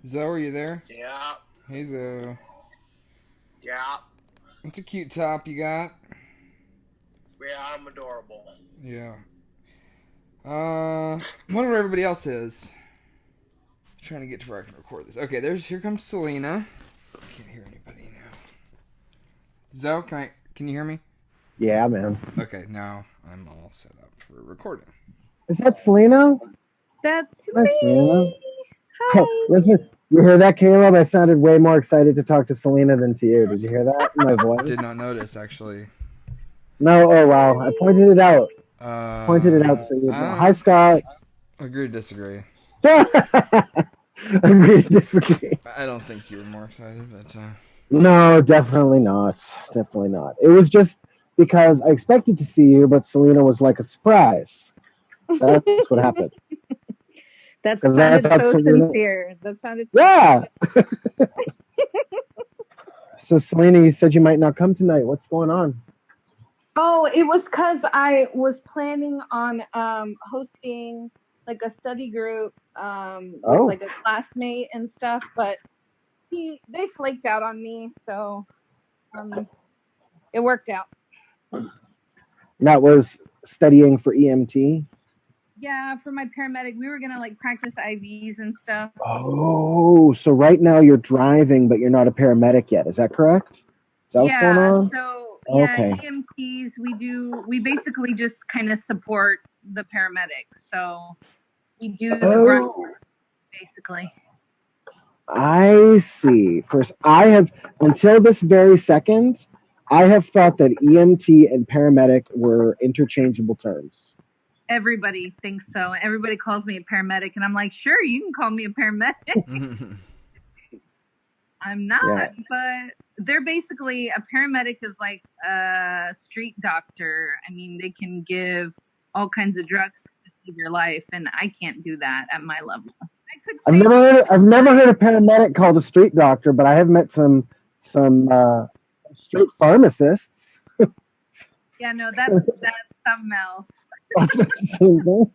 Zoe, are you there? Yeah, Hey, Zoe. yeah, It's a cute top you got. yeah, I'm adorable. Yeah. Wonder where everybody else is. Trying to get to where I can record this. Okay, here comes Selena. I can't hear anybody now. Zoe, can you hear me? Yeah, man. Okay, now I'm all set up for recording. Is that Selena? That's Hi, Selena. me. Hi. Listen, you hear that, Caleb? I sounded way more excited to talk to Selena than to you. Did you hear that in my voice? Did not notice, actually. No, oh wow. I pointed it out. Pointed it out so you know. Hi, Scott. Agree to disagree. Agree to disagree. I don't think you were more excited, but No, definitely not. Definitely not. It was just because I expected to see you, but Selena was like a surprise. That's what happened. That 'Cause I sounded thought so Selena- sincere. That sounded so Yeah. So Selena, you said you might not come tonight. What's going on? Oh, it was because I was planning on hosting like a study group with like a classmate and stuff, but they flaked out on me, so it worked out. That was studying for EMT. Yeah, for my paramedic, we were gonna like practice IVs and stuff. Oh, so right now you're driving, but you're not a paramedic yet. Is that correct? Is that what's going on? So Okay. EMTs, we basically just kind of support the paramedics. So we do the grunt work, basically. I see. First, I have, until this very second, I have thought that EMT and paramedic were interchangeable terms. Everybody thinks so. Everybody calls me a paramedic, and I'm like, sure, you can call me a paramedic. I'm not, but they're basically, a paramedic is like a street doctor. I mean, they can give all kinds of drugs to save your life, and I can't do that at my level. I've never heard a paramedic called a street doctor, but I have met some street pharmacists. Yeah, no, that's something else. That's not the same thing.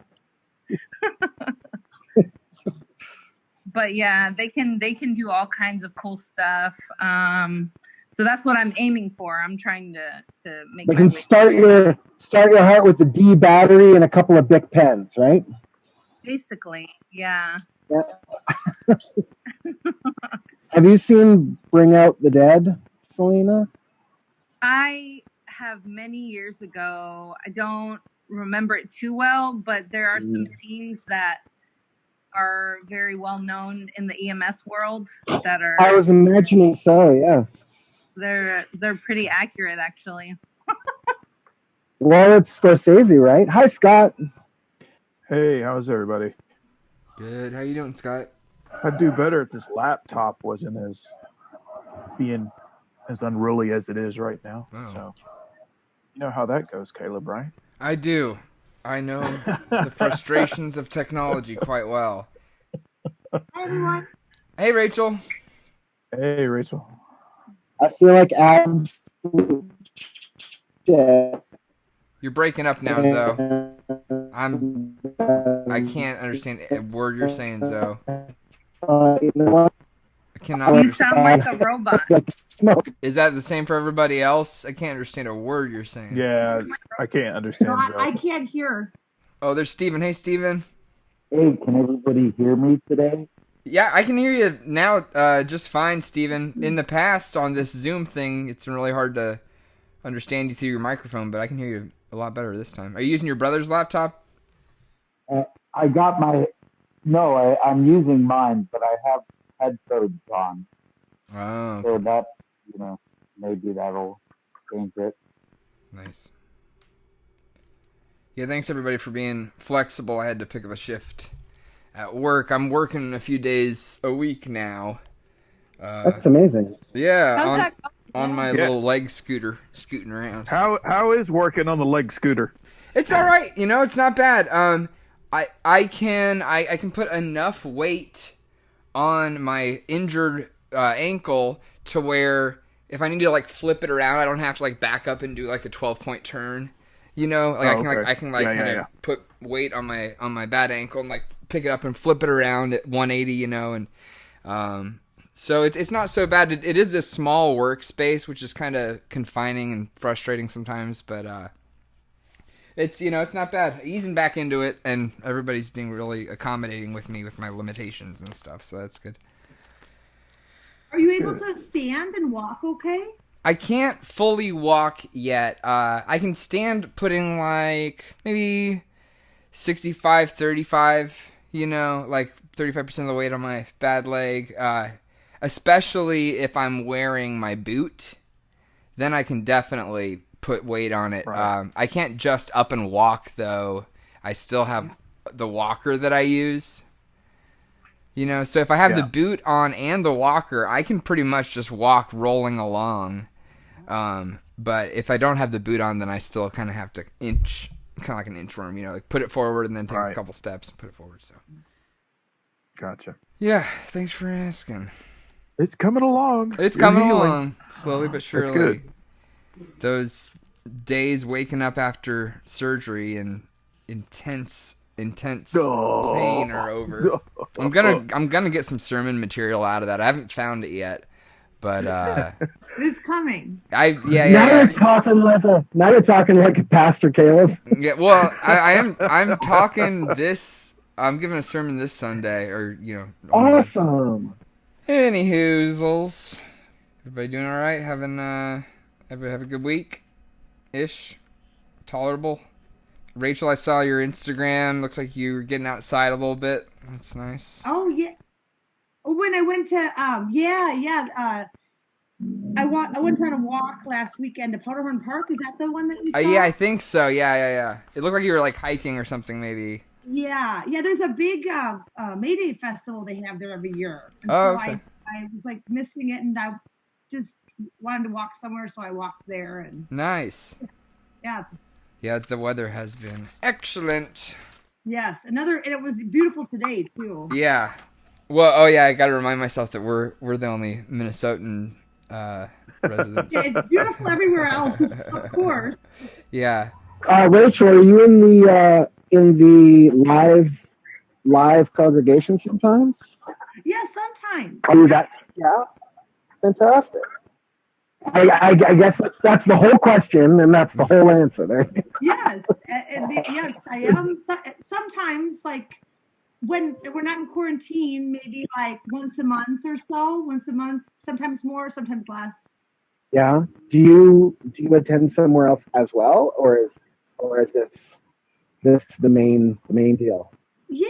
But yeah, they can do all kinds of cool stuff. So that's what I'm aiming for. I'm trying to make. They can start your heart with the D battery and a couple of Bic pens, right? Basically, yeah. Have you seen Bring Out the Dead, Selena? I have many years ago. I don't remember it too well, but there are some scenes that are very well known in the EMS world that are. I was imagining so, yeah. They're pretty accurate, actually. Well, it's Scorsese, right? Hi, Scott. Hey, how's everybody? Good. How you doing, Scott? I'd do better if this laptop wasn't being as unruly as it is right now. Oh. So, you know how that goes, Caleb, right? I do. I know the frustrations of technology quite well. Hi, everyone. Hey, Rachel. Hey, Rachel. I feel like absolute shit. You're breaking up now, Zoe. I can't understand a word you're saying, Zoe. You know what? I cannot You understand. sound like a robot. Like smoke. Is that the same for everybody else? I can't understand a word you're saying. Yeah, I can't understand. No, I can't hear. Oh, there's Steven. Hey, Steven. Hey, can everybody hear me today? Yeah, I can hear you now just fine, Steven. In the past, on this Zoom thing, it's been really hard to understand you through your microphone, but I can hear you a lot better this time. Are you using your brother's laptop? I got my... No, I'm using mine, but I have headphones on. Oh, okay. So that, maybe that'll change it. Nice. Yeah, thanks everybody for being flexible. I had to pick up a shift at work. I'm working a few days a week now. That's amazing. Yeah, on my little leg scooter, scooting around. How is working on the leg scooter? It's all right. It's not bad. I can put enough weight on my injured ankle to where if I need to like flip it around, I don't have to like back up and do like a 12-point turn. I can kind of put weight on my bad ankle and like pick it up and flip it around at 180. And So it's not so bad. It is a small workspace, which is kind of confining and frustrating sometimes, but it's it's not bad. Easing back into it, and everybody's being really accommodating with me with my limitations and stuff, so that's good. Are you able to stand and walk okay? I can't fully walk yet. I can stand putting like maybe 65, 35, like 35% of the weight on my bad leg. Especially if I'm wearing my boot, then I can definitely put weight on it. Right. I can't just up and walk, though. I still have the walker that I use. So if I have the boot on and the walker, I can pretty much just walk rolling along. But if I don't have the boot on, then I still kind of have to inch, kind of like an inchworm, like put it forward and then take a couple steps and put it forward. So. Gotcha. Yeah, thanks for asking. It's coming along. It's You're coming healing. along, slowly but surely. That's good. Those days waking up after surgery and intense pain are over. I'm gonna get some sermon material out of that. I haven't found it yet, but It's coming. Now you're talking like a Pastor Caleb. Yeah, well, I'm talking this. I'm giving a sermon this Sunday, or Awesome. Any hoozles. Everybody doing all right? Having have a good week, ish, tolerable. Rachel, I saw your Instagram. Looks like you were getting outside a little bit. That's nice. Oh yeah. When I went to I went on a walk last weekend to Powderhorn Park. Is that the one that you saw? Yeah, I think so. Yeah. It looked like you were like hiking or something, maybe. Yeah. There's a big May Day festival they have there every year. And okay. I was like missing it, and I just wanted to walk somewhere, so I walked there. And nice. Yeah. Yeah, the weather has been excellent. Yes, and it was beautiful today too. Yeah. Well, I got to remind myself that we're the only Minnesotan residents. Yeah, it's beautiful everywhere else, of course. Yeah. Rachel, are you in the live congregation sometimes? Yeah, sometimes. Are you that? Yeah. Fantastic. I guess that's the whole question, and that's the whole answer there. Yes, yes, I am. Sometimes, like when we're not in quarantine, maybe like once a month or so. Once a month, sometimes more, sometimes less. Yeah. Do you attend somewhere else as well, or is this the main deal? Yeah.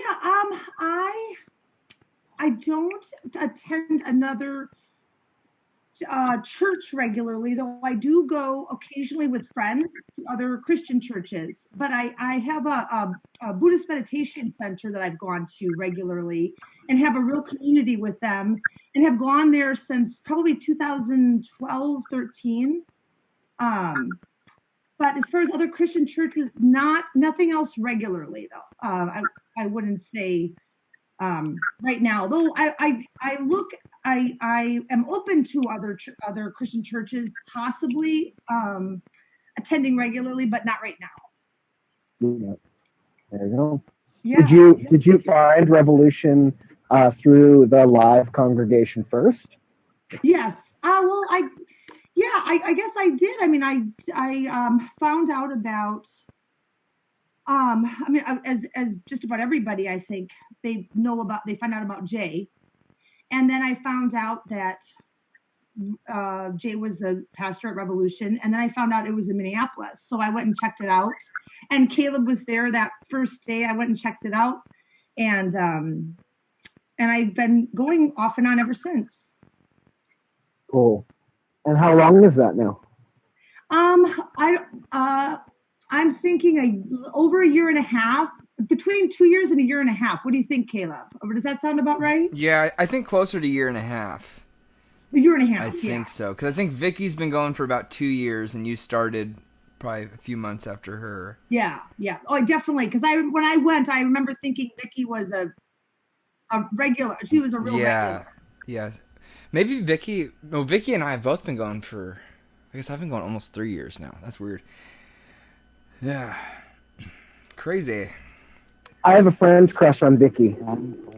I don't attend another church regularly, though I do go occasionally with friends to other Christian churches. But I have a Buddhist meditation center that I've gone to regularly and have a real community with them, and have gone there since probably 2012, 13. But as far as other Christian churches, nothing else regularly though. I wouldn't say right now, though I am open to other Christian churches possibly attending regularly, but not right now. Yeah. There you go. Yeah. Did you find Revolution through the live congregation first? Yes. I guess I did. I mean, I found out about. As just about everybody, I think they found out about Jay. And then I found out that Jay was the pastor at Revolution. And then I found out it was in Minneapolis. So I went and checked it out. And Caleb was there that first day. I went and checked it out. And I've been going off and on ever since. Cool. And how long is that now? I'm thinking over a year and a half, between 2 years and a year and a half. What do you think, Caleb? Does that sound about right? Yeah, I think closer to a year and a half. A year and a half. I think so, because I think Vicky's been going for about 2 years, and you started probably a few months after her. Yeah. Oh, definitely. Because when I went, I remember thinking Vicky was a regular. She was a real regular. Yeah. Maybe Vicky and I have both been going for, I guess I've been going almost 3 years now. That's weird. Yeah. Crazy. I have a friend's crush on Vicky.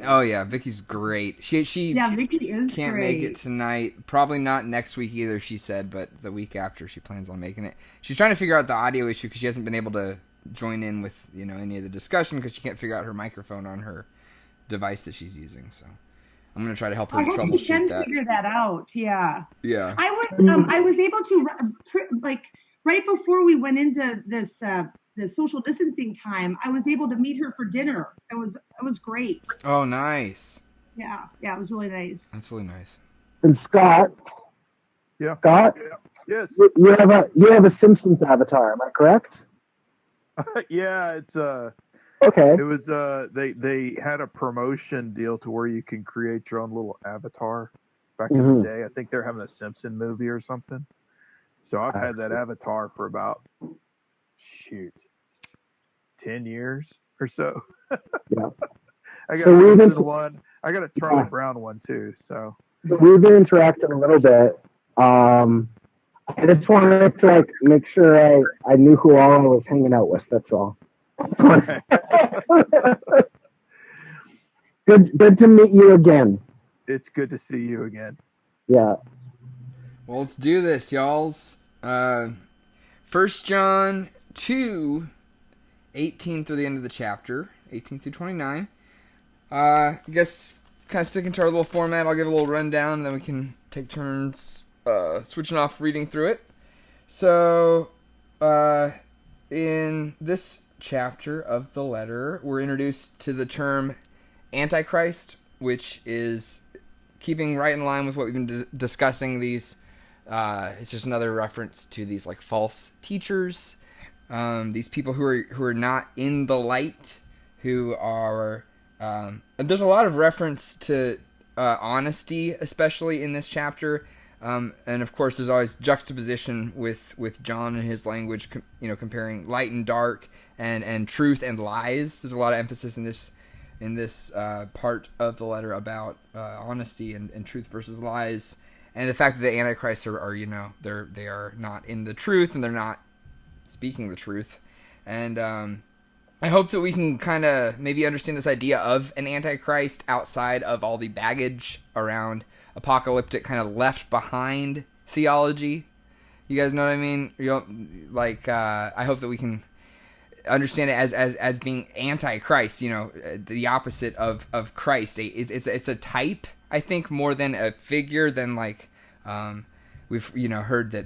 Oh yeah, Vicky's great. She Yeah, Vicky is can't great. make it tonight. Probably not next week either, she said, but the week after she plans on making it. She's trying to figure out the audio issue because she hasn't been able to join in with any of the discussion because she can't figure out her microphone on her device that she's using. So I'm gonna try to help her I hope you troubleshoot can that. figure that out. Yeah. Yeah. I was able to like right before we went into this the social distancing time. I was able to meet her for dinner. It was great. Oh, nice. Yeah, it was really nice. That's really nice. And Scott, Yeah. Scott, Yes. you have a Simpsons avatar. Am I correct? Yeah, it's Okay. it was they had a promotion deal to where you can create your own little avatar back in Mhm. the day. I think they're having a Simpson movie or something. So I've had that avatar for about 10 years or so. Yeah. I got So a we've Simpson been- one. I got a Charlie Brown one too. So We've been interacting a little bit. I just wanted to make sure I knew who all I was hanging out with. That's all. Good to meet you again. it's good to see you again. Yeah. Well, let's do this, y'alls. 1 John 2, 18 through the end of the chapter, 18 through 29. I guess kind of sticking to our little format, I'll give a little rundown, and then we can take turns switching off reading through it. So, in this chapter of the letter, we're introduced to the term Antichrist, which is keeping right in line with what we've been discussing. These, it's just another reference to these false teachers, these people who are not in the light, who are. And there's a lot of reference to honesty, especially in this chapter. And of course, there's always juxtaposition with John and his language, comparing light and dark, and truth and lies. There's a lot of emphasis in this part of the letter about honesty and truth versus lies, and the fact that the Antichrists are they are not in the truth and they're not speaking the truth. And I hope that we can kind of maybe understand this idea of an Antichrist outside of all the baggage around apocalyptic kind of left behind theology. You guys know what I mean? I hope that we can understand it as being Antichrist, the opposite of Christ. It's a type, I think, more than a figure. Than we've heard that,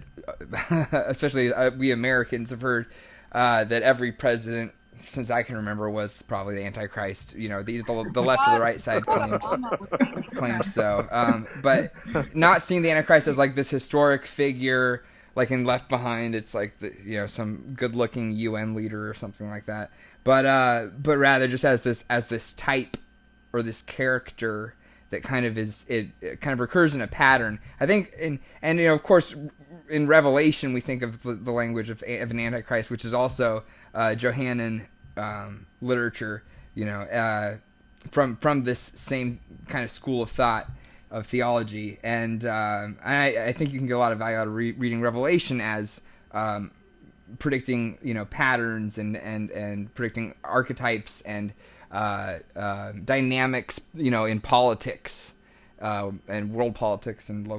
especially we Americans have heard that every president since I can remember was probably the Antichrist. The left or the right side claimed so. But not seeing the Antichrist as this historic figure, like in Left Behind, it's some good-looking UN leader or something like that. But rather just as this type or this character that kind of recurs in a pattern. I think, and of course, in Revelation we think of the language of an Antichrist, which is also Johannine literature, from this same kind of school of thought of theology, and I think you can get a lot of value out of reading Revelation as predicting patterns and predicting archetypes and dynamics in politics and world politics and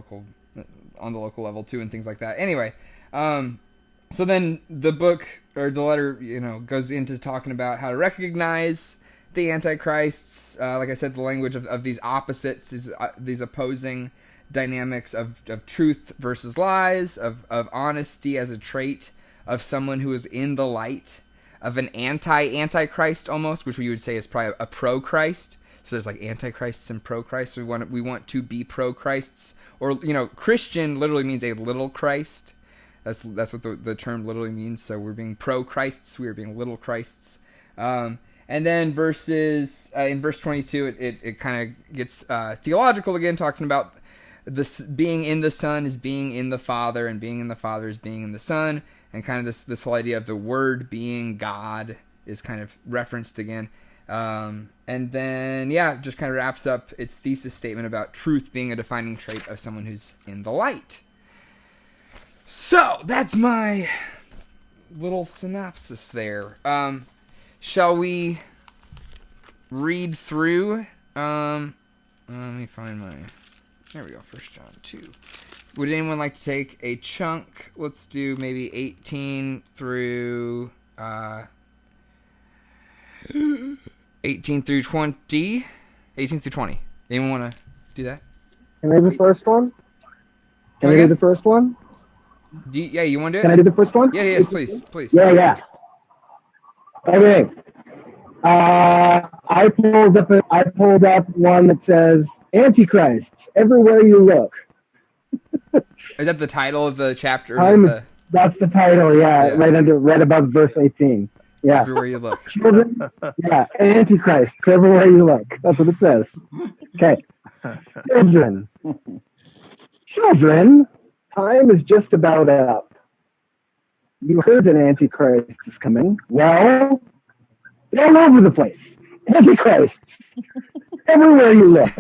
on the local level too, and things like that. Anyway, so then the book or the letter goes into talking about how to recognize the Antichrists. Like I said, the language of these opposites, these opposing dynamics of truth versus lies, of honesty as a trait of someone who is in the light, of an anti-Antichrist almost, which we would say is probably a pro-Christ. So there's Antichrists and pro-Christ. We want to be pro-Christs, or Christian literally means a little Christ. That's what the term literally means. So we're being pro-Christs, we are being little Christs. And then in verse 22, it kind of gets theological again, talking about this being in the Son is being in the Father, and being in the Father is being in the Son, and kind of this whole idea of the Word being God is kind of referenced again. And then, just kind of wraps up its thesis statement about truth being a defining trait of someone who's in the light. So, that's my little synopsis there. Shall we read through. Let me find my. There we go. 1 John 2. Would anyone like to take a chunk? Let's do maybe 18 through 18 through 20. 18 through 20. Anyone want to do that? Can I do the first one? Can I Okay. do the first one? Yeah, you want to do it? Can I do the first one? Yeah, please. Yeah. Okay. I pulled up one that says Antichrist everywhere you look. Is that the title of the chapter? That's the title, yeah. Yeah. Right above verse 18. Yeah. Everywhere you look. Children, yeah, Antichrist everywhere you look. That's what it says. Okay. Children, time is just about up. You heard that Antichrist is coming. Well, they're all over the place. Antichrist. Everywhere you look.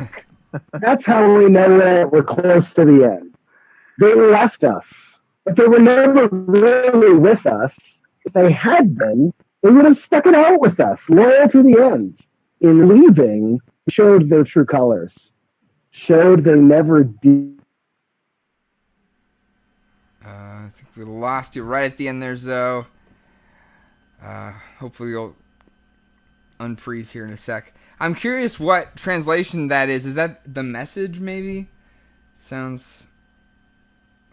That's how we know that we're close to the end. They left us. But they were never really with us. If they had been, they would have stuck it out with us, loyal to the end. In leaving, showed their true colors. Showed they never did. I think we lost you right at the end there, Zoe. Hopefully you'll unfreeze here in a sec. I'm curious what translation that is. Is that The Message, maybe? Sounds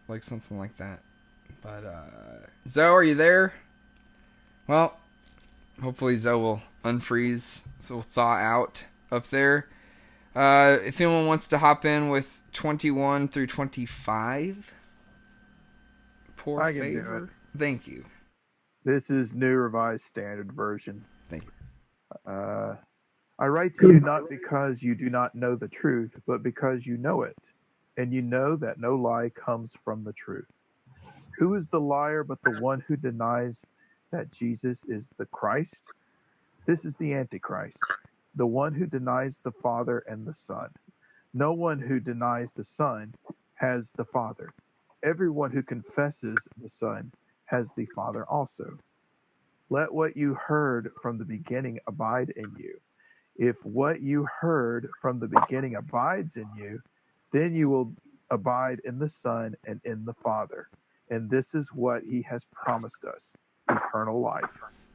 like something like that. But, Zoe, are you there? Well, hopefully Zoe will unfreeze. So we'll thaw out up there. If anyone wants to hop in with 21 through 25. Poor I can do favor. it. Thank you. This is New Revised Standard Version. Thank you. I write to you not because you do not know the truth, but because you know it, and you know that no lie comes from the truth. Who is the liar but the one who denies that Jesus is the Christ? This is the Antichrist, the one who denies the Father and the Son. No one who denies the Son has the Father. Everyone who confesses the Son has the Father also. Let what you heard from the beginning abide in you. If what you heard from the beginning abides in you, then you will abide in the Son and in the Father. And this is what he has promised us, eternal life.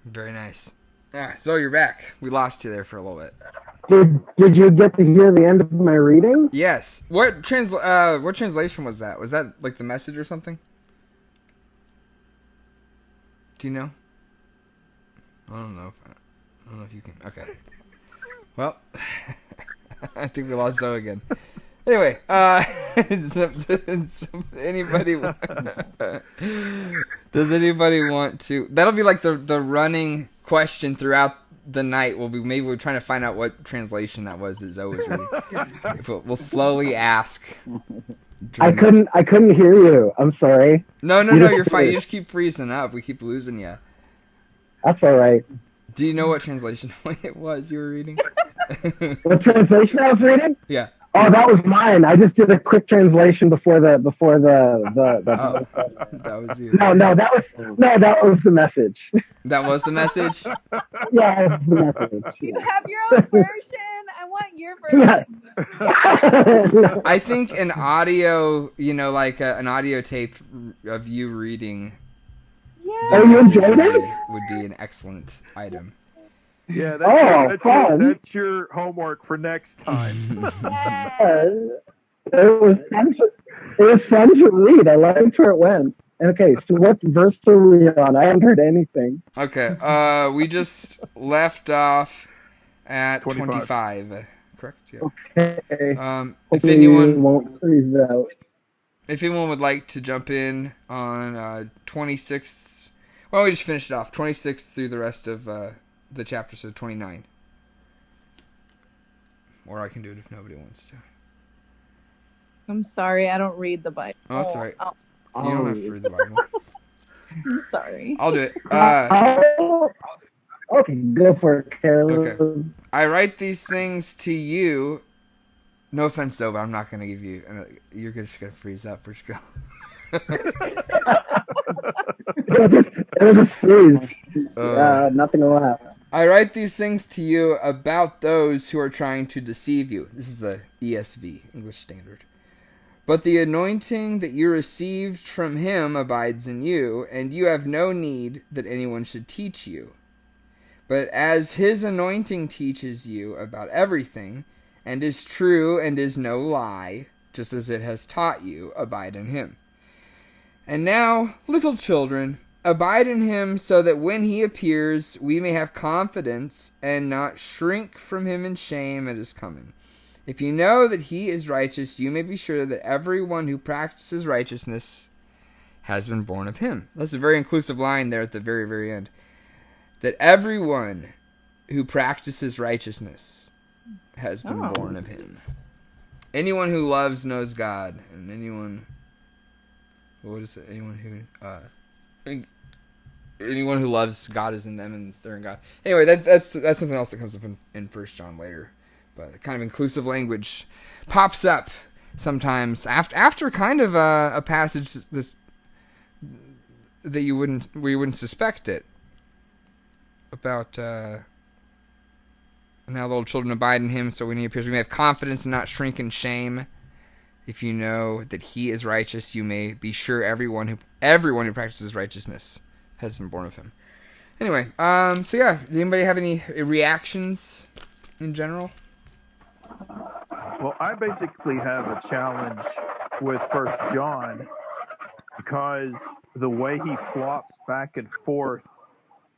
Very nice. Yeah, so you're back. We lost you there for a little bit. Did you get to hear the end of my reading? Yes. What translation was that? Was that like The Message or something? Do you know? I don't know if you can. Okay. Well, I think we lost Zoe again. Anyway, anybody? Does anybody want to? That'll be like the running question throughout the night. We're trying to find out what translation that was that Zoe was reading. We'll slowly ask. I couldn't hear you. I'm sorry. No, you're fine. You just keep freezing up. We keep losing you. That's all right. Do you know what translation it was you were reading? What translation I was reading? Yeah. Oh, that was mine. I just did a quick translation before the. That was you. No, that was the Message. That was the Message? Yeah, that was the Message. You have your own version. I want your version. Yeah. I think an audio, like an audio tape of you reading. Yeah. Oh, you enjoyed it? Would be an excellent item. Yeah, fun. that's your homework for next time. It was fun to read. I liked where it went. Okay, so what verse are we on? I haven't heard anything. Okay, we just left off at 25. Correct? Yeah. Okay. If Hopefully anyone won't freeze out. If anyone would like to jump in on 26, well, we just finished it off. 26 through the rest of the chapter, so 29. Or I can do it if nobody wants to. I'm sorry, I don't read the Bible. Oh, that's all right. Oh, You don't have to read the Bible. I'm sorry. I'll do it. Okay, go for it, Carolyn. Okay. I write these things to you. No offense, though, but I'm not going to give you... You're just going to freeze up. We're just going It was a freeze. Nothing will happen. I write these things to you about those who are trying to deceive you. This is the ESV, English Standard. But the anointing that you received from him abides in you, and you have no need that anyone should teach you. But as his anointing teaches you about everything, and is true and is no lie, just as it has taught you, abide in him. And now, little children, abide in him, so that when he appears, we may have confidence and not shrink from him in shame at his coming. If you know that he is righteous, you may be sure that everyone who practices righteousness has been born of him. That's a very inclusive line there at the very, very end. That everyone who practices righteousness has been born of him. Anyone who loves knows God, and anyone... What is it? Anyone who loves God is in them, and they're in God. Anyway, that's something else that comes up in 1 John later. But kind of inclusive language pops up sometimes after kind of a passage that you wouldn't suspect it about now little children abide in him, so when he appears we may have confidence and not shrink in shame. If you know that he is righteous, you may be sure everyone who practices righteousness has been born of him. Anyway, so yeah, does anybody have any reactions in general? Well, I basically have a challenge with 1 John because the way he flops back and forth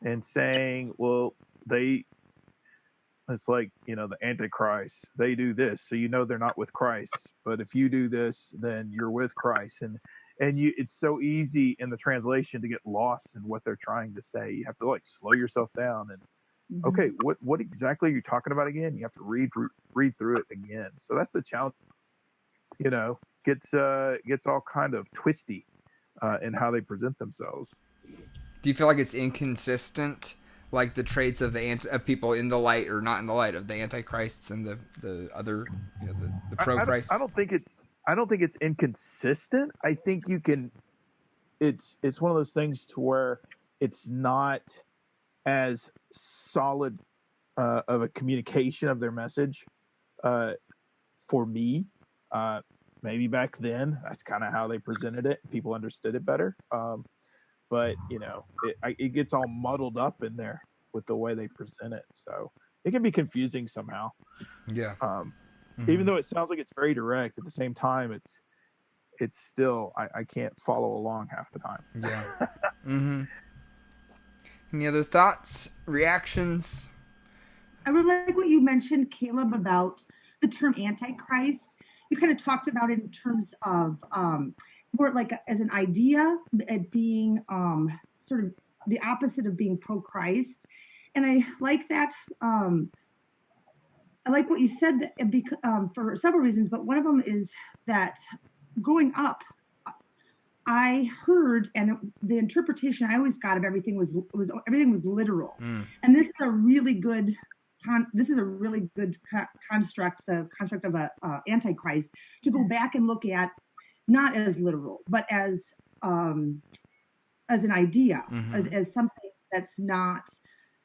and saying, well, it's like, the Antichrist, they do this, so you know they're not with Christ. But if you do this, then you're with Christ. And it's so easy in the translation to get lost in what they're trying to say. You have to slow yourself down and okay, what exactly are you talking about again? You have to read through it again. So that's the challenge. Gets all kind of twisty in how they present themselves. Do you feel like it's inconsistent, like the traits of of people in the light or not in the light, of the Antichrists and the other, the pro-Christ? I don't think it's inconsistent. I think you can. It's one of those things to where it's not as solid of a communication of their message for me. Maybe back then that's kind of how they presented it. People understood it better. But it gets all muddled up in there with the way they present it. So it can be confusing somehow. Yeah. Even though it sounds like it's very direct, at the same time, it's still, I can't follow along half the time. Yeah. Any other thoughts, reactions? I really like what you mentioned, Caleb, about the term Antichrist. You kind of talked about it in terms of more like as an idea, it being sort of the opposite of being pro-Christ. And I like that. I like what you said for several reasons, but one of them is that growing up, I heard, and the interpretation I always got of everything was everything was literal. And this is a really good construct, the construct of a Antichrist, to go back and look at not as literal, but as an idea, as something that's not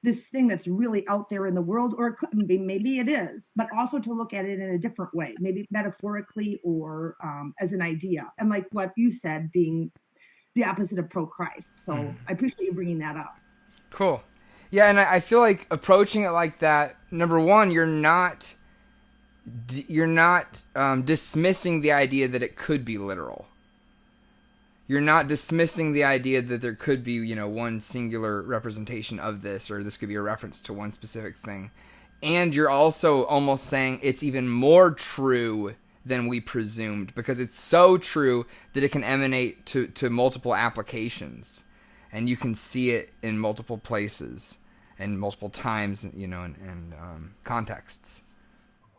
this thing that's really out there in the world, or it could be, maybe it is, but also to look at it in a different way, maybe metaphorically or as an idea. And like what you said, being the opposite of pro-Christ. So I appreciate you bringing that up. Cool. Yeah, and I feel like approaching it like that, number one, you're not dismissing the idea that it could be literal. You're not dismissing the idea that there could be, one singular representation of this, or this could be a reference to one specific thing. And you're also almost saying it's even more true than we presumed, because it's so true that it can emanate to multiple applications, and you can see it in multiple places and multiple times, and contexts.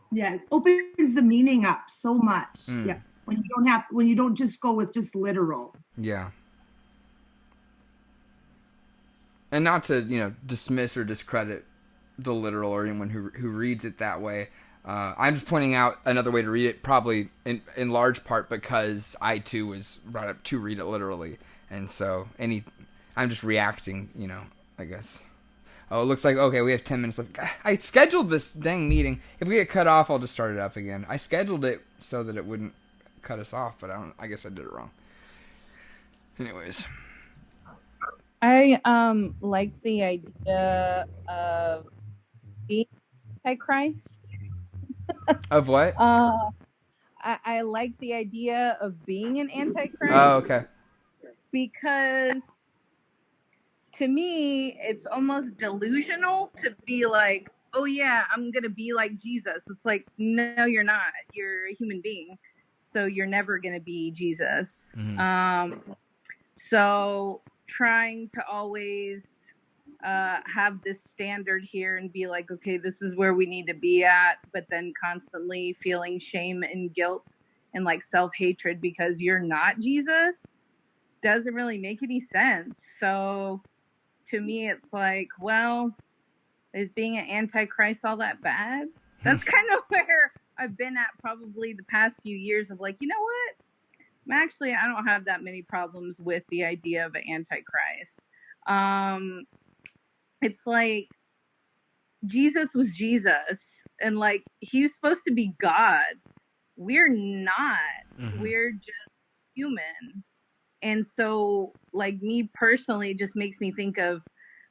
Yeah, it opens the meaning up so much. Yeah. When you don't just go with just literal. Yeah. And not to, dismiss or discredit the literal or anyone who reads it that way. I'm just pointing out another way to read it, probably in large part because I too was brought up to read it literally. And so I'm just reacting, I guess. Oh, it looks like, okay, we have 10 minutes left. I scheduled this dang meeting. If we get cut off, I'll just start it up again. I scheduled it so that it wouldn't cut us off, but I guess I did it wrong. Anyways. I like the idea of being Antichrist. Of what? I like the idea of being an Antichrist. Oh, okay. Because to me, it's almost delusional to be like, oh yeah, I'm going to be like Jesus. It's like, no, you're not. You're a human being. So you're never going to be Jesus. Mm-hmm. So trying to always have this standard here and be like, okay, this is where we need to be at, but then constantly feeling shame and guilt and like self-hatred because you're not Jesus doesn't really make any sense. So to me, it's like, well, is being an Antichrist all that bad? That's kind of where I've been at probably the past few years of like, you know what? Actually, I don't have that many problems with the idea of an Antichrist. It's like Jesus was Jesus and like he's supposed to be God. We're not. Mm-hmm. We're just human. And so like me personally, it just makes me think of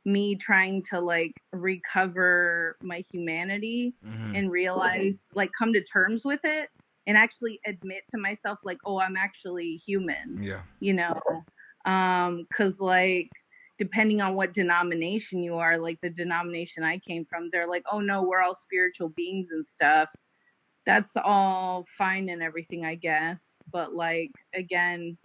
me trying to like recover my humanity mm-hmm. and realize like come to terms with it and actually admit to myself like, oh, I'm actually human. Yeah. You know, 'cause like depending on what denomination you are, like the denomination I came from, they're like, oh no, we're all spiritual beings and stuff. That's all fine and everything, I guess. But like, again,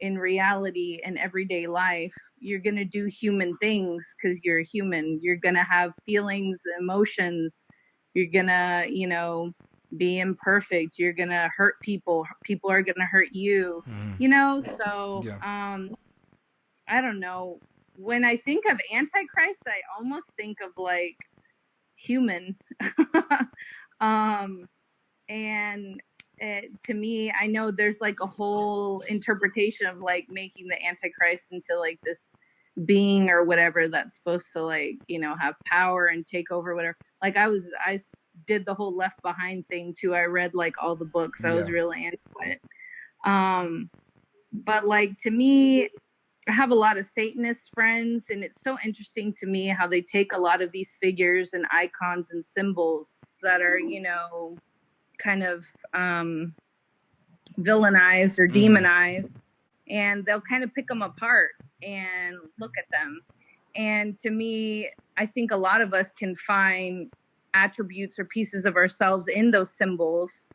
in reality, in everyday life, you're going to do human things because you're human. You're going to have feelings, emotions. You're going to, you know, be imperfect. You're going to hurt people. People are going to hurt you, you know? So, yeah. I don't know. When I think of Antichrist, I almost think of like human. And to me, I know there's like a whole interpretation of like making the Antichrist into like this being or whatever that's supposed to like, you know, have power and take over whatever. Like I did the whole Left Behind thing too. I read like all the books. I was really into it. But like to me, I have a lot of Satanist friends, and it's so interesting to me how they take a lot of these figures and icons and symbols that are, you know, kind of villainized or demonized, and they'll kind of pick them apart and look at them. And to me, I think a lot of us can find attributes or pieces of ourselves in those symbols.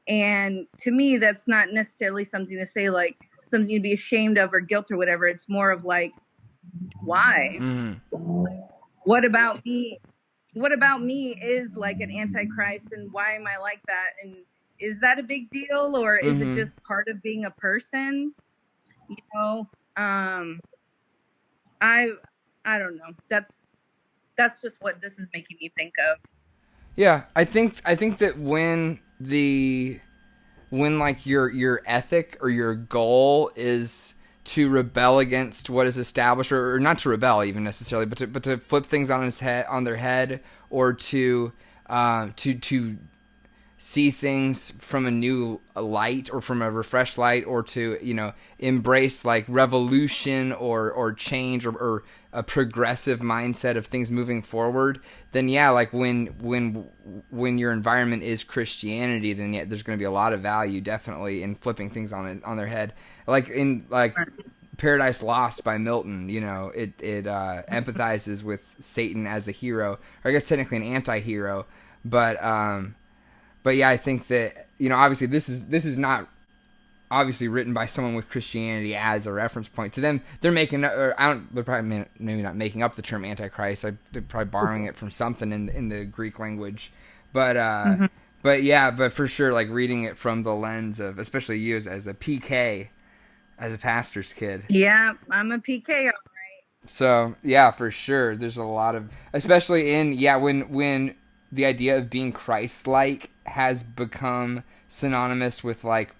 And to me, that's not necessarily something to say like something to be ashamed of or guilt or whatever. It's more of like, why? What about me? What about me is like an Antichrist, and why am I like that? And is that a big deal, or is it just part of being a person? You know, I don't know. That's just what this is making me think of. Yeah, I think that when like your ethic or your goal is to rebel against what is established, or not to rebel even necessarily, but to flip things on their head, or to see things from a new light or from a refreshed light, or to, you know, embrace like revolution or change or a progressive mindset of things moving forward, then yeah, like when your environment is Christianity, then yeah, there's going to be a lot of value definitely in flipping things on their head. Like in like Paradise Lost by Milton, you know, it empathizes with Satan as a hero, or I guess technically an anti-hero, but yeah, I think that, you know, obviously this is not obviously written by someone with Christianity as a reference point. To them, they're they're probably maybe not making up the term Antichrist. They're probably borrowing it from something in the Greek language, but for sure, like reading it from the lens of, especially you as a PK, as a pastor's kid. Yeah, I'm a PK, all right. So yeah, for sure, there's a lot of, especially when the idea of being Christ-like has become synonymous with like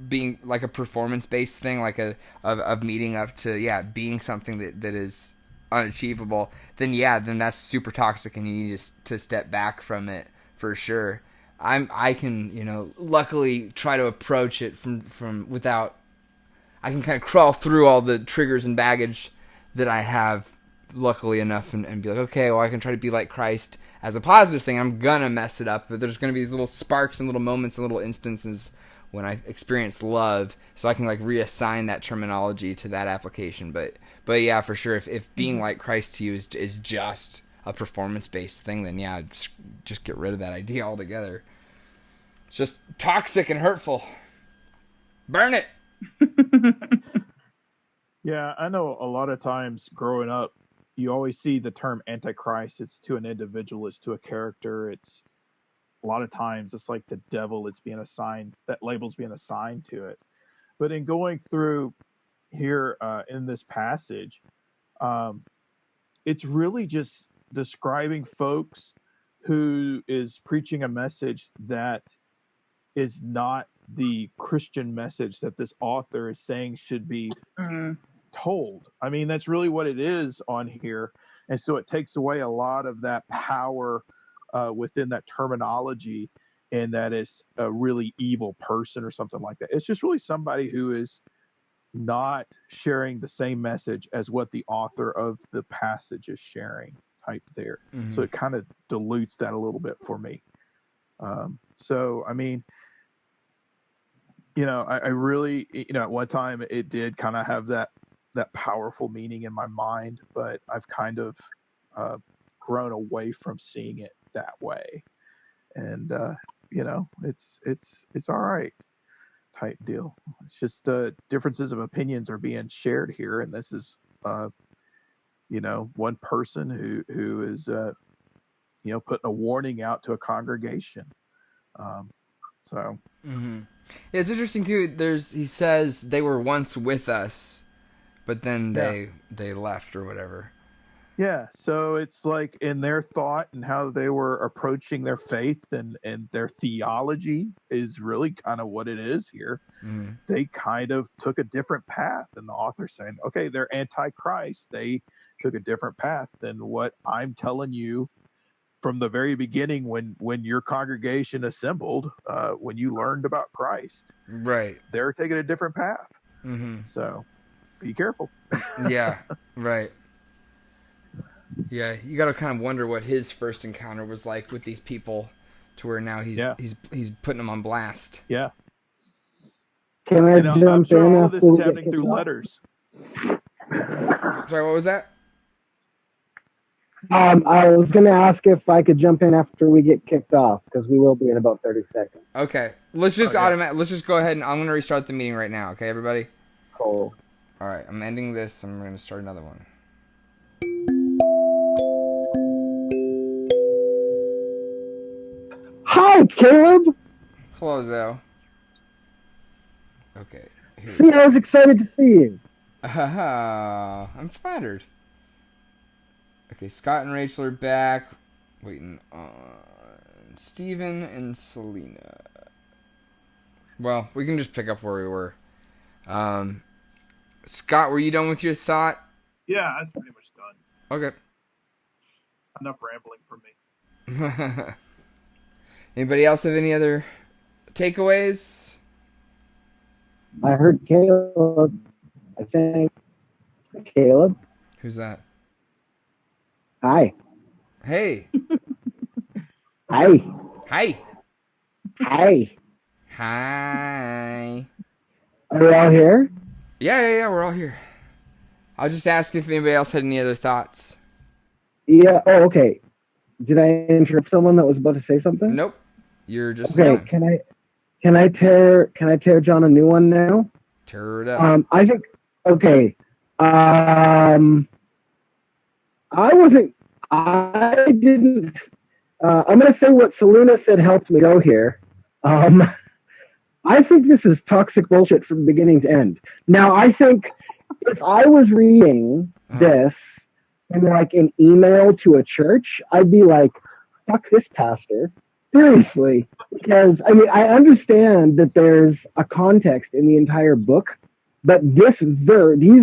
being like a performance-based thing, like of meeting up to being something that is unachievable, then that's super toxic, and you need to step back from it for sure. I can luckily try to approach it from without. I can kind of crawl through all the triggers and baggage that I have, luckily enough, and be like, okay, well, I can try to be like Christ as a positive thing. I'm gonna mess it up, but there's gonna be these little sparks and little moments and little instances when I experience love, so I can like reassign that terminology to that application. But yeah, for sure, if being like Christ to you is just a performance-based thing, then yeah, just get rid of that idea altogether. It's just toxic and hurtful. Burn it. Yeah, I know a lot of times growing up, you always see the term Antichrist. It's to an individual, it's to a character. It's a lot of times it's like the devil. It's being assigned, that label's being assigned to it. But in going through here in this passage, it's really just describing folks who is preaching a message that is not the Christian message that this author is saying should be told. I mean, that's really what it is on here. And so it takes away a lot of that power within that terminology, and that it's a really evil person or something like that. It's just really somebody who is not sharing the same message as what the author of the passage is sharing type there. So it kind of dilutes that a little bit for me. So, I mean, I really, at one time it did kind of have that powerful meaning in my mind, but I've kind of grown away from seeing it that way. And, it's all right type deal. It's just differences of opinions are being shared here. And this is, one person who is, putting a warning out to a congregation. So. Mm-hmm. Yeah, it's interesting too. He says they were once with us, but then they left or whatever. Yeah, so it's like in their thought and how they were approaching their faith and their theology is really kind of what it is here. They kind of took a different path, and the author's saying, okay, they're anti-Christ. They took a different path than what I'm telling you from the very beginning when your congregation assembled, when you learned about Christ. Right. They're taking a different path. So be careful. Yeah, right. Yeah, you got to kind of wonder what his first encounter was like with these people, to where now he's putting them on blast. Yeah. Can I jump I'm sure in all of after this is we get happening kicked through off? letters. Sorry, what was that? I was going to ask if I could jump in after we get kicked off, because we will be in about 30 seconds. Okay, let's just let's just go ahead and I'm going to restart the meeting right now. Okay, everybody. Cool. All right, I'm ending this. I'm going to start another one. Hi, Caleb. Hello, Zoe. Okay. See, I was excited to see you. I'm flattered. Okay, Scott and Rachel are back. Waiting on Steven and Selena. Well, we can just pick up where we were. Scott, were you done with your thought? Yeah, that's pretty much done. Okay. Enough rambling for me. Anybody else have any other takeaways? I heard Caleb. I think. Caleb. Who's that? Hi. Hey. Hi. Hi. Hi. Hi. Are we all here? Yeah, we're all here. I was just asking if anybody else had any other thoughts. Yeah. Oh, okay. Did I interrupt someone that was about to say something? Nope. You're just okay. done. Can I tear John a new one now? Tear it up. I think. Okay. I didn't. I'm going to say what Selena said helped me go here. I think this is toxic bullshit from beginning to end. Now, I think if I was reading this in like an email to a church, I'd be like, fuck this pastor. Seriously. Because, I mean, I understand that there's a context in the entire book, but these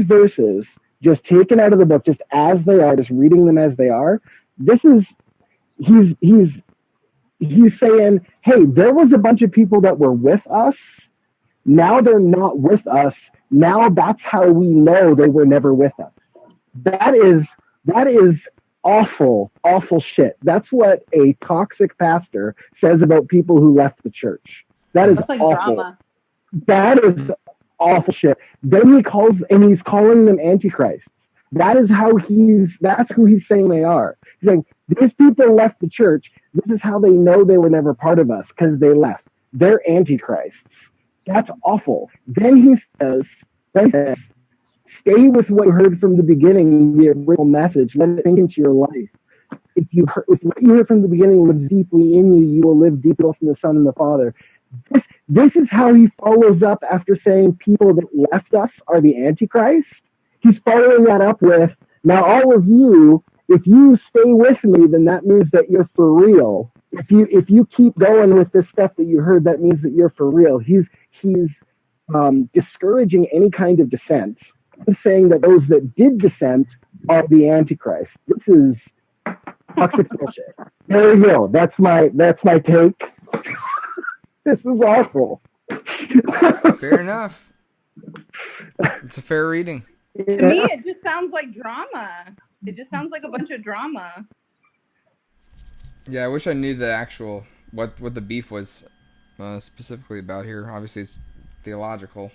verses just taken out of the book, just as they are, just reading them as they are. This is he's saying, hey, there was a bunch of people that were with us. Now they're not with us. Now that's how we know they were never with us. That is awful, awful shit. That's what a toxic pastor says about people who left the church. That's like awful. drama. That is awful shit. Then he's calling them antichrists. That's who he's saying they are. He's saying, these people left the church. This is how they know they were never part of us, because they left. They're antichrists. That's awful. Then he says, stay with what you heard from the beginning, the original message. Let it sink into your life. If what you heard from the beginning lives deeply in you, you will live deeply from the Son and the Father. This is how he follows up after saying people that left us are the Antichrist. He's following that up with, now all of you, if you stay with me, then that means that you're for real. If you keep going with this stuff that you heard, that means that you're for real. He's discouraging any kind of dissent. He's saying that those that did dissent are the Antichrist. This is toxic bullshit. There you go. That's my take. This is awful. Fair enough. It's a fair reading. To me, it just sounds like drama. It just sounds like a bunch of drama. Yeah, I wish I knew the actual what the beef was specifically about here. Obviously, it's theological.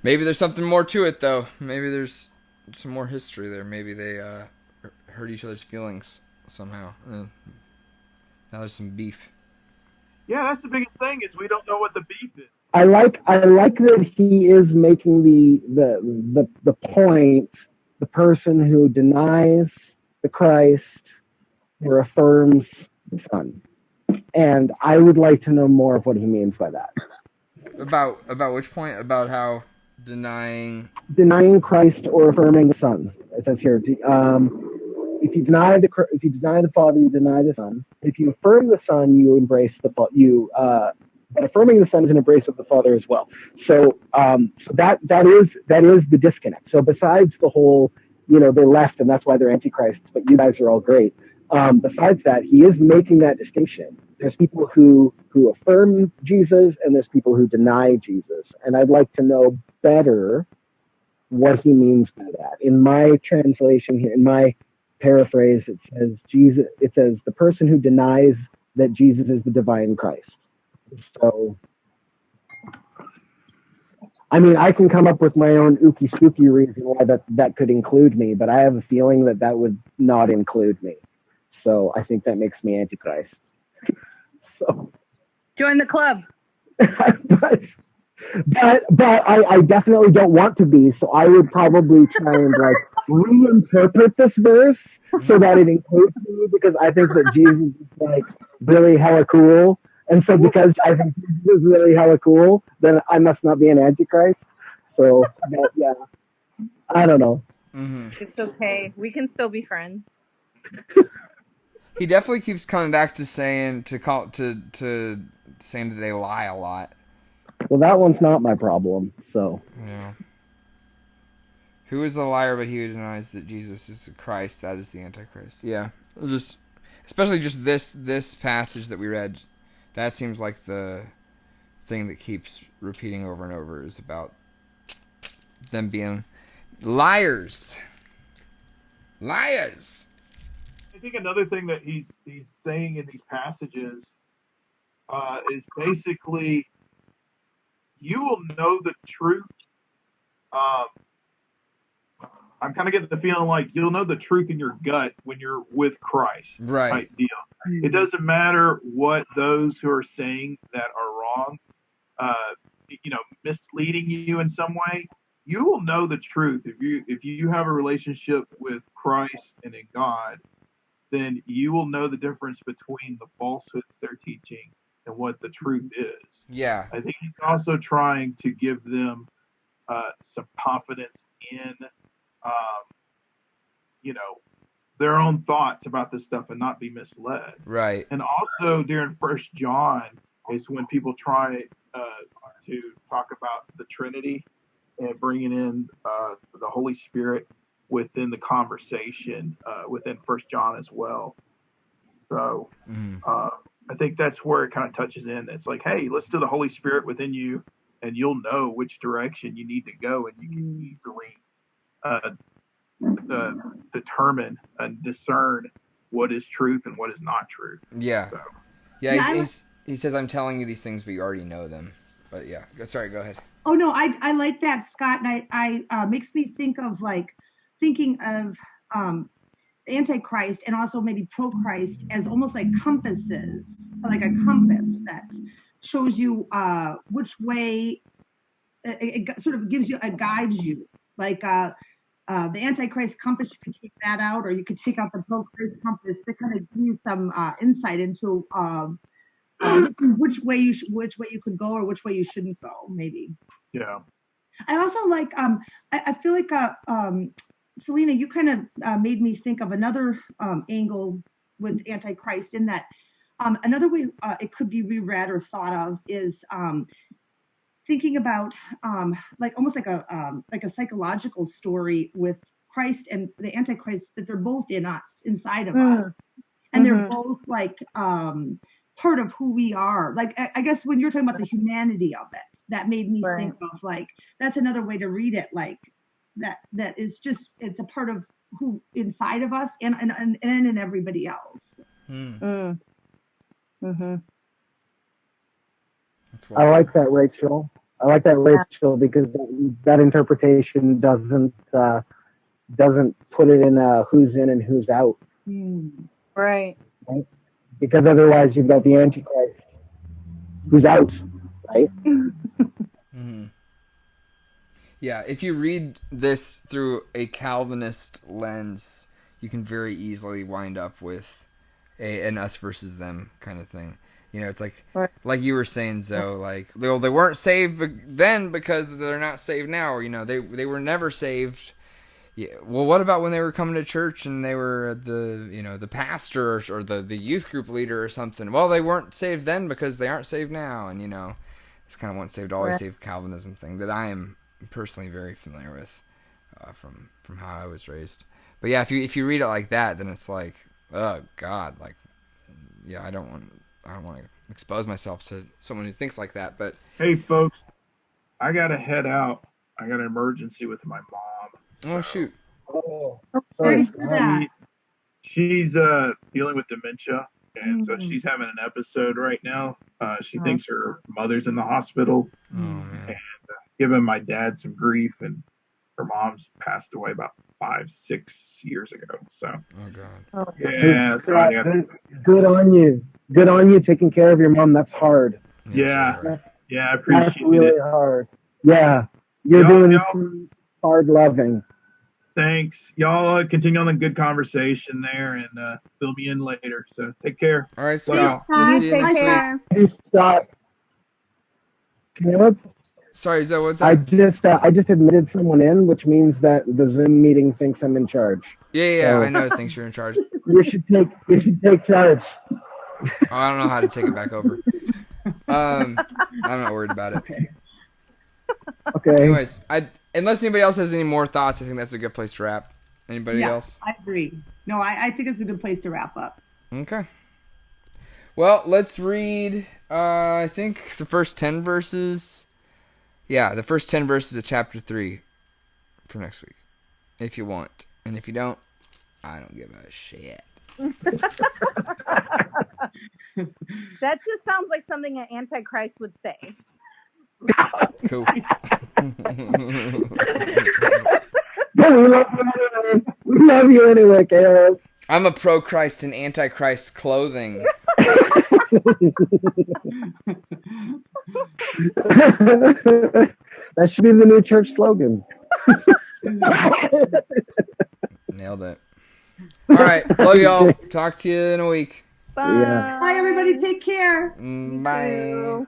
Maybe there's something more to it, though. Maybe there's some more history there. Maybe they hurt each other's feelings somehow. Now there's some beef. Yeah, that's the biggest thing is we don't know what the beef is. I like that he is making the point. The person who denies the Christ or affirms the Son, and I would like to know more of what he means by that. About which point? About how denying Christ or affirming the Son. It says here, if you deny the Father, you deny the Son. If you affirm the Son, you embrace but affirming the Son is an embrace of the Father as well. So that is the disconnect. So besides the whole, they left and that's why they're antichrists, but you guys are all great. Besides that, he is making that distinction. There's people who affirm Jesus and there's people who deny Jesus. And I'd like to know better what he means by that. In my translation here, in my paraphrase, it says the person who denies that Jesus is the divine Christ. So, I mean, I can come up with my own ooky spooky reason why that could include me, but I have a feeling that would not include me. So I think that makes me Antichrist. So join the club. but I definitely don't want to be. So I would probably try and reinterpret this verse so that it includes me, because I think that Jesus is really hella cool. And so because I think Jesus is really hella cool, then I must not be an Antichrist. So, yeah, I don't know. Mm-hmm. It's okay. We can still be friends. He definitely keeps coming back to saying to saying that they lie a lot. Well, that one's not my problem. So. Yeah. Who is the liar but he who denies that Jesus is the Christ? That is the Antichrist. Yeah. Especially just this passage that we read. That seems like the thing that keeps repeating over and over is about them being liars. Liars. I think another thing that he's saying in these passages is basically you will know the truth. I'm kind of getting the feeling like you'll know the truth in your gut when you're with Christ. Right. Type deal. It doesn't matter what those who are saying that are wrong, misleading you in some way. You will know the truth if you have a relationship with Christ and in God. Then you will know the difference between the falsehoods they're teaching and what the truth is. Yeah. I think he's also trying to give them some confidence in, their own thoughts about this stuff and not be misled. Right. And also during 1 John is when people try to talk about the Trinity and bringing in the Holy Spirit within the conversation within First John as well. So I think that's where it kind of touches in. It's like, hey, listen to the Holy Spirit within you, and you'll know which direction you need to go, and you can easily determine and discern what is truth and what is not truth. Yeah. So. Yeah, he says, I'm telling you these things, but you already know them. But yeah, sorry, go ahead. Oh no, I like that, Scott, and I makes me think of thinking of the Antichrist and also maybe pro-Christ as almost like compasses, like a compass that shows you which way. It sort of gives you, guides you, like the Antichrist compass. You could take that out, or you could take out the pro-Christ compass to kind of give you some insight into which way you could go or which way you shouldn't go, maybe. Yeah. I also like I feel like Selena, you kind of made me think of another angle with Antichrist, in that another way it could be reread or thought of is thinking about like almost like a psychological story with Christ and the Antichrist, that they're both in us, inside of us, and they're both like part of who we are. Like I guess when you're talking about the humanity of it, that made me think of like, that's another way to read it, like that is just, it's a part of who inside of us and in everybody else. I like that, Rachel. Because that interpretation doesn't put it in who's in and who's out. Right. Because otherwise you've got the Antichrist who's out, right? Yeah, if you read this through a Calvinist lens, you can very easily wind up with an us versus them kind of thing. You know, it's like you were saying, Zoe, like, they weren't saved then because they're not saved now. Or, you know, they were never saved. Yeah. Well, what about when they were coming to church and they were the pastor or the youth group leader or something? Well, they weren't saved then because they aren't saved now. And, you know, it's kind of once saved, always saved Calvinism thing that I am personally very familiar with from how I was raised. But yeah, if you read it like that, then it's like, oh God, like, yeah, I don't want to expose myself to someone who thinks like that. But hey, folks, I gotta head out. I got an emergency with my mom. Oh shoot! Oh, Sorry. She's dealing with dementia, and so she's having an episode right now. She thinks her mother's in the hospital, and giving my dad some grief. And her mom's passed away about 5-6 years ago. So, oh God, yeah. So good on you. Good on you taking care of your mom. That's hard. Yeah, right. Yeah, I appreciate That's really it. hard. Yeah, you're doing hard loving. Thanks. Y'all continue on the good conversation there, and fill me in later. So take care. All right, Scott. We'll see you Take next week. care. Hey, Scott. Caleb, Sorry, Zoe, what's that? I just admitted someone in, which means that the Zoom meeting thinks I'm in charge. Yeah, So- I know it thinks you're in charge. You should take charge. Oh, I don't know how to take it back over. I'm not worried about it. Okay. Anyways, unless anybody else has any more thoughts, I think that's a good place to wrap. Anybody else? I agree. No, I think it's a good place to wrap up. Okay. Well, let's read, I think, the first 10 verses. Yeah, the first 10 verses of chapter 3 for next week, if you want. And if you don't, I don't give a shit. That just sounds like something an Antichrist would say. Cool. We love you anyway, Caleb. I'm a pro-Christ and anti-Christ clothing. That should be the new church slogan. Nailed it. All right. Love y'all. Talk to you in a week. Bye. Yeah. Bye, everybody. Take care. Bye.